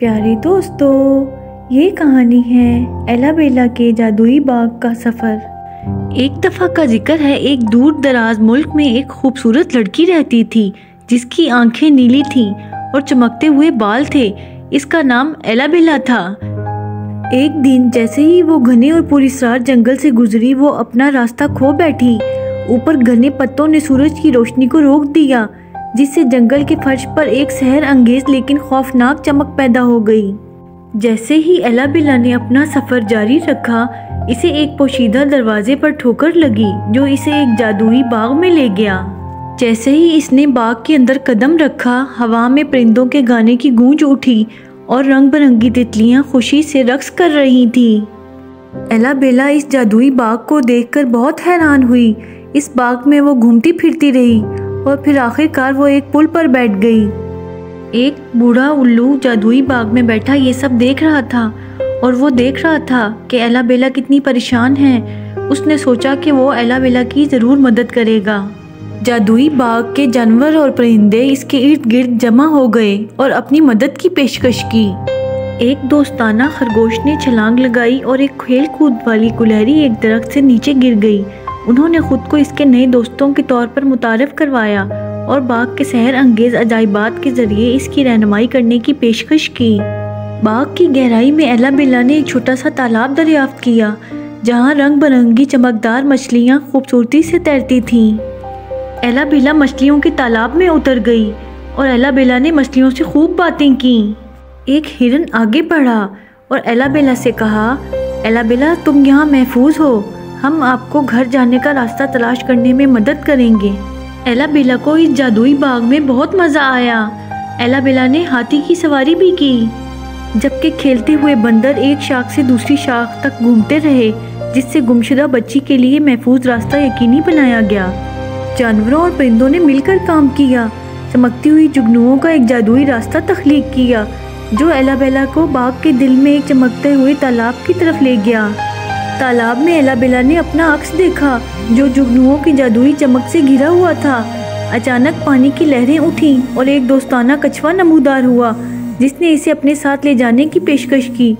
پیارے دوستو، یہ کہانی ہے ایلا بیلا کے جادوئی باغ کا سفر۔ ایک دفعہ کا ذکر ہے، ایک دور دراز ملک میں ایک خوبصورت لڑکی رہتی تھی جس کی آنکھیں نیلی تھیں اور چمکتے ہوئے بال تھے۔ اس کا نام ایلا بیلا تھا۔ ایک دن جیسے ہی وہ گھنے اور پراسرار جنگل سے گزری، وہ اپنا راستہ کھو بیٹھی۔ اوپر گھنے پتوں نے سورج کی روشنی کو روک دیا، جس سے جنگل کے فرش پر ایک سحر انگیز لیکن خوفناک چمک پیدا ہو گئی۔ جیسے ہی ایلا بیلا نے اپنا سفر جاری رکھا، اسے ایک پوشیدہ دروازے پر ٹھوکر لگی جو اسے ایک جادوئی باغ میں لے گیا۔ جیسے ہی اس نے باغ کے اندر قدم رکھا، ہوا میں پرندوں کے گانے کی گونج اٹھی اور رنگ برنگی تتلیاں خوشی سے رقص کر رہی تھیں۔ ایلا بیلا اس جادوئی باغ کو دیکھ کر بہت حیران ہوئی۔ اس باغ میں وہ گھومتی پھرتی رہی اور پھر آخر کار وہ ایک پل پر بیٹھ گئی۔ ایک بوڑھا الو جادوئی باغ میں بیٹھا یہ سب دیکھ رہا تھا اور وہ دیکھ رہا تھا کہ ایلا بیلا کتنی پریشان ہے۔ اس نے سوچا کہ وہ ایلا بیلا کی ضرور مدد کرے گا۔ جادوئی باغ کے جانور اور پرندے اس کے ارد گرد جمع ہو گئے اور اپنی مدد کی پیشکش کی۔ ایک دوستانہ خرگوش نے چھلانگ لگائی اور ایک کھیل کود والی گلہری ایک درخت سے نیچے گر گئی۔ انہوں نے خود کو اس کے نئے دوستوں کے طور پر متعارف کروایا اور باغ کے سحر انگیز عجائبات کے ذریعے اس کی رہنمائی کرنے کی پیشکش کی۔ باغ کی گہرائی میں ایلا بیلا نے ایک چھوٹا سا تالاب دریافت کیا، جہاں رنگ برنگی چمکدار مچھلیاں خوبصورتی سے تیرتی تھیں۔ ایلا بیلا مچھلیوں کے تالاب میں اتر گئی اور ایلا بیلا نے مچھلیوں سے خوب باتیں کیں۔ ایک ہرن آگے بڑھا اور ایلا بیلا سے کہا، ایلا بیلا، تم یہاں محفوظ ہو، ہم آپ کو گھر جانے کا راستہ تلاش کرنے میں مدد کریں گے۔ ایلا بیلا کو اس جادوئی باغ میں بہت مزہ آیا۔ ایلا بیلا نے ہاتھی کی سواری بھی کی، جبکہ کھیلتے ہوئے بندر ایک شاخ سے دوسری شاخ تک گھومتے رہے، جس سے گمشدہ بچی کے لیے محفوظ راستہ یقینی بنایا گیا۔ جانوروں اور پرندوں نے مل کر کام کیا، چمکتی ہوئی جگنوؤں کا ایک جادوئی راستہ تخلیق کیا جو ایلا بیلا کو باغ کے دل میں ایک چمکتے ہوئے تالاب کی طرف لے گیا۔ تالاب میں ایلا بیلا نے اپنا عکس دیکھا جو جگنوؤں کی جادوئی چمک سے گھرا ہوا تھا۔ اچانک پانی کی لہریں اٹھیں اور ایک دوستانہ کچھوا نمودار ہوا جس نے اسے اپنے ساتھ لے جانے کی پیشکش کی۔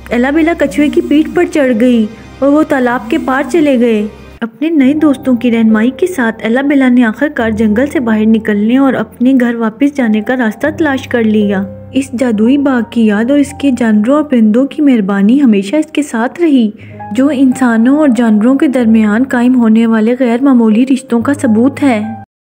ایلا بیلا کچھوے کی پیٹھ پر چڑھ گئی اور وہ تالاب کے پار چلے گئے۔ اپنے نئے دوستوں کی رہنمائی کے ساتھ ایلا بیلا نے آخر کار جنگل سے باہر نکلنے اور اپنے گھر واپس جانے کا راستہ تلاش کر لیا۔ اس جادوئی باغ کی یاد اور اس کے جانوروں اور پرندوں کی مہربانی ہمیشہ اس کے ساتھ رہی، جو انسانوں اور جانوروں کے درمیان قائم ہونے والے غیر معمولی رشتوں کا ثبوت ہے۔